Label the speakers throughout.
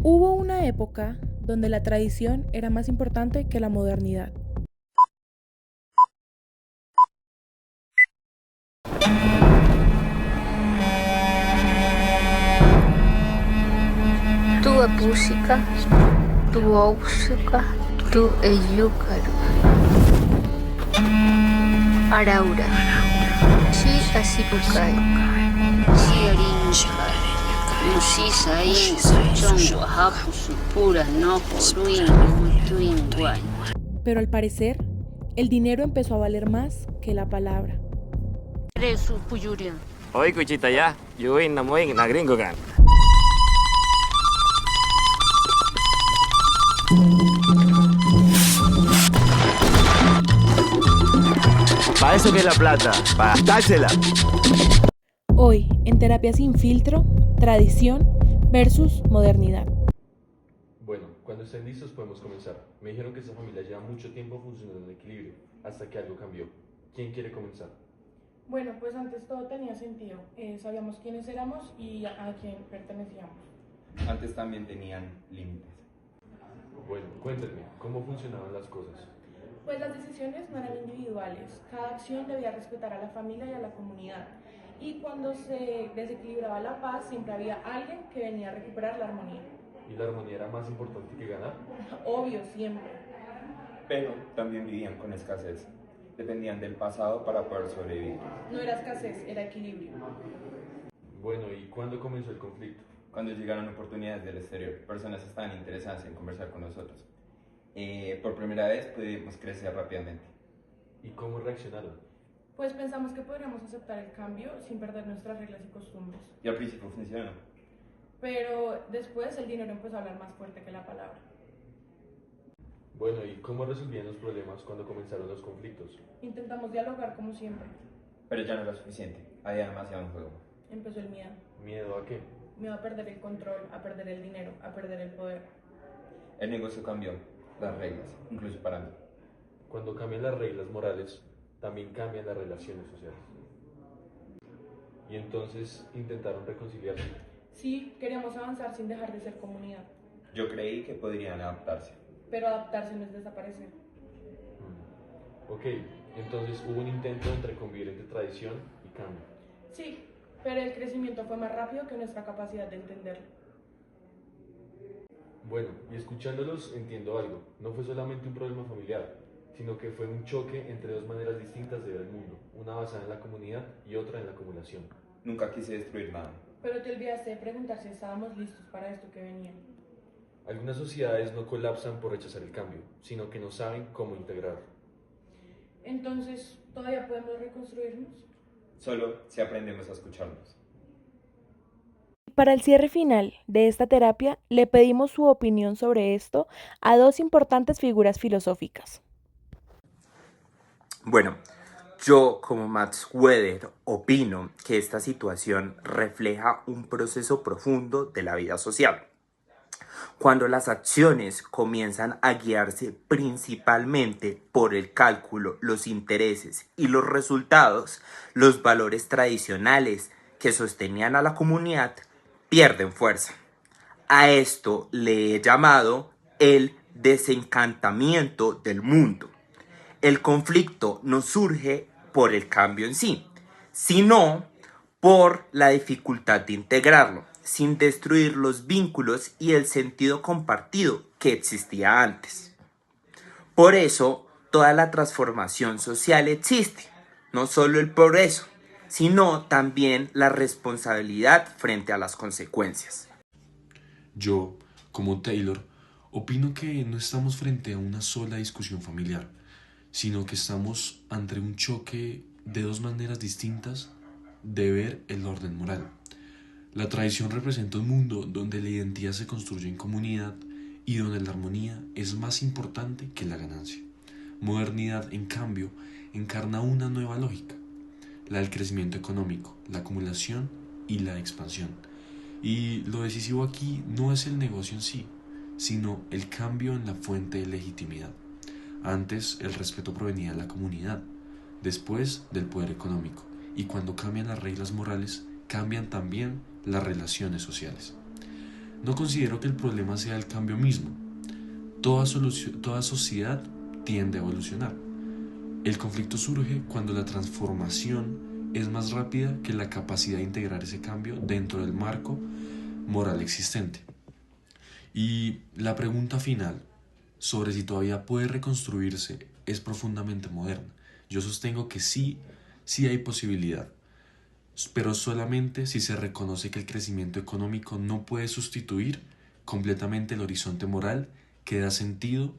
Speaker 1: Hubo una época donde la tradición era más importante que la modernidad.
Speaker 2: Tu Pusika, tu Ousuka, tu Eyukaru. Araura. Si Asipukai. Si Arinukai. Musi Sain, Chongo, Hapusu, Pura, Nojo, Ruin, Tuin, Guay.
Speaker 1: Pero al parecer, el dinero empezó a valer más que la palabra.
Speaker 2: Resu Puyurian.
Speaker 3: Oi kucita ya, yuin namuin na gringo kan. Pa' eso que es la plata, pa' dársela.
Speaker 1: Hoy, en Terapia Sin Filtro, tradición versus modernidad.
Speaker 4: Bueno, cuando estén listos podemos comenzar. Me dijeron que esta familia lleva mucho tiempo funcionando en equilibrio, hasta que algo cambió. ¿Quién quiere comenzar?
Speaker 1: Bueno, pues antes todo tenía sentido. Sabíamos quiénes éramos y a quién pertenecíamos.
Speaker 5: Antes también tenían límites.
Speaker 4: Bueno, cuéntenme, ¿cómo funcionaban las cosas?
Speaker 1: Pues las decisiones no eran individuales. Cada acción debía respetar a la familia y a la comunidad. Y cuando se desequilibraba la paz, siempre había alguien que venía a recuperar la armonía.
Speaker 4: ¿Y la armonía era más importante que ganar?
Speaker 1: Obvio, siempre.
Speaker 5: Pero también vivían con escasez. Dependían del pasado para poder sobrevivir.
Speaker 1: No era escasez, era equilibrio.
Speaker 4: Bueno, ¿y cuándo comenzó el conflicto?
Speaker 5: Cuando llegaron oportunidades del exterior, personas estaban interesadas en conversar con nosotros. Por primera vez pudimos crecer rápidamente.
Speaker 4: ¿Y cómo reaccionaron?
Speaker 1: Pues pensamos que podríamos aceptar el cambio sin perder nuestras reglas y costumbres.
Speaker 5: Y al principio funcionó.
Speaker 1: Pero después el dinero empezó a hablar más fuerte que la palabra.
Speaker 4: Bueno, ¿y cómo resolvían los problemas cuando comenzaron los conflictos?
Speaker 1: Intentamos dialogar como siempre.
Speaker 5: Pero ya no era suficiente. Había demasiado en juego.
Speaker 1: Empezó el miedo.
Speaker 4: ¿Miedo a qué?
Speaker 1: Miedo a perder el control, a perder el dinero, a perder el poder.
Speaker 5: El negocio cambió, las reglas, incluso para mí.
Speaker 4: Cuando cambian las reglas morales, también cambian las relaciones sociales. Y entonces intentaron reconciliarse.
Speaker 1: Sí, queríamos avanzar sin dejar de ser comunidad.
Speaker 5: Yo creí que podrían adaptarse.
Speaker 1: Pero adaptarse no es desaparecer.
Speaker 4: Ok, entonces hubo un intento entre convivir entre tradición y cambio.
Speaker 1: Sí, pero el crecimiento fue más rápido que nuestra capacidad de entenderlo.
Speaker 4: Bueno, y escuchándolos entiendo algo. No fue solamente un problema familiar, sino que fue un choque entre dos maneras distintas de ver el mundo. Una basada en la comunidad y otra en la acumulación.
Speaker 5: Nunca quise destruir nada.
Speaker 1: Pero te olvidaste de preguntar si estábamos listos para esto que venía.
Speaker 4: Algunas sociedades no colapsan por rechazar el cambio, sino que no saben cómo integrarlo.
Speaker 1: Entonces, ¿todavía podemos reconstruirnos?
Speaker 5: Solo si aprendemos a escucharnos.
Speaker 1: Para el cierre final de esta terapia, le pedimos su opinión sobre esto a dos importantes figuras filosóficas.
Speaker 6: Bueno, yo como Max Weber opino que esta situación refleja un proceso profundo de la vida social. Cuando las acciones comienzan a guiarse principalmente por el cálculo, los intereses y los resultados, los valores tradicionales que sostenían a la comunidad pierden fuerza. A esto le he llamado el desencantamiento del mundo. El conflicto no surge por el cambio en sí, sino por la dificultad de integrarlo, sin destruir los vínculos y el sentido compartido que existía antes. Por eso, toda la transformación social existe, no solo el progreso, sino también la responsabilidad frente a las consecuencias.
Speaker 7: Yo, como Taylor, opino que no estamos frente a una sola discusión familiar, sino que estamos ante un choque de dos maneras distintas de ver el orden moral. La tradición representa un mundo donde la identidad se construye en comunidad y donde la armonía es más importante que la ganancia. Modernidad, en cambio, encarna una nueva lógica, la del crecimiento económico, la acumulación y la expansión. Y lo decisivo aquí no es el negocio en sí, sino el cambio en la fuente de legitimidad. Antes el respeto provenía de la comunidad, después del poder económico, y cuando cambian las reglas morales, cambian también las relaciones sociales. No considero que el problema sea el cambio mismo. Toda sociedad tiende a evolucionar. El conflicto surge cuando la transformación es más rápida que la capacidad de integrar ese cambio dentro del marco moral existente. Y la pregunta final sobre si todavía puede reconstruirse es profundamente moderna. Yo sostengo que sí hay posibilidad, pero solamente si se reconoce que el crecimiento económico no puede sustituir completamente el horizonte moral que da sentido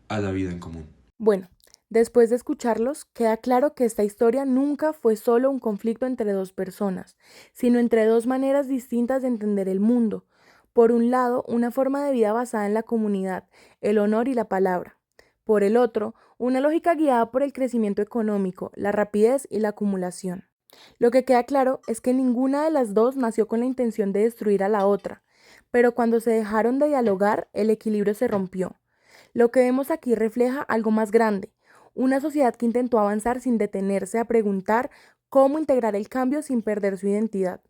Speaker 7: a la vida en común.
Speaker 1: Bueno, después de escucharlos, queda claro que esta historia nunca fue solo un conflicto entre dos personas, sino entre dos maneras distintas de entender el mundo. Por un lado, una forma de vida basada en la comunidad, el honor y la palabra. Por el otro, una lógica guiada por el crecimiento económico, la rapidez y la acumulación. Lo que queda claro es que ninguna de las dos nació con la intención de destruir a la otra, pero cuando se dejaron de dialogar, el equilibrio se rompió. Lo que vemos aquí refleja algo más grande, una sociedad que intentó avanzar sin detenerse a preguntar cómo integrar el cambio sin perder su identidad.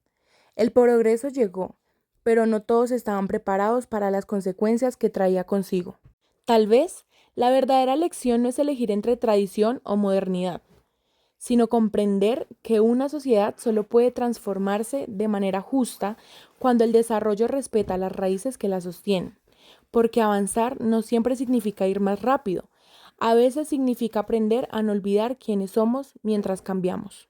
Speaker 1: El progreso llegó, pero no todos estaban preparados para las consecuencias que traía consigo. Tal vez, la verdadera lección no es elegir entre tradición o modernidad, sino comprender que una sociedad solo puede transformarse de manera justa cuando el desarrollo respeta las raíces que la sostienen, porque avanzar no siempre significa ir más rápido, a veces significa aprender a no olvidar quiénes somos mientras cambiamos.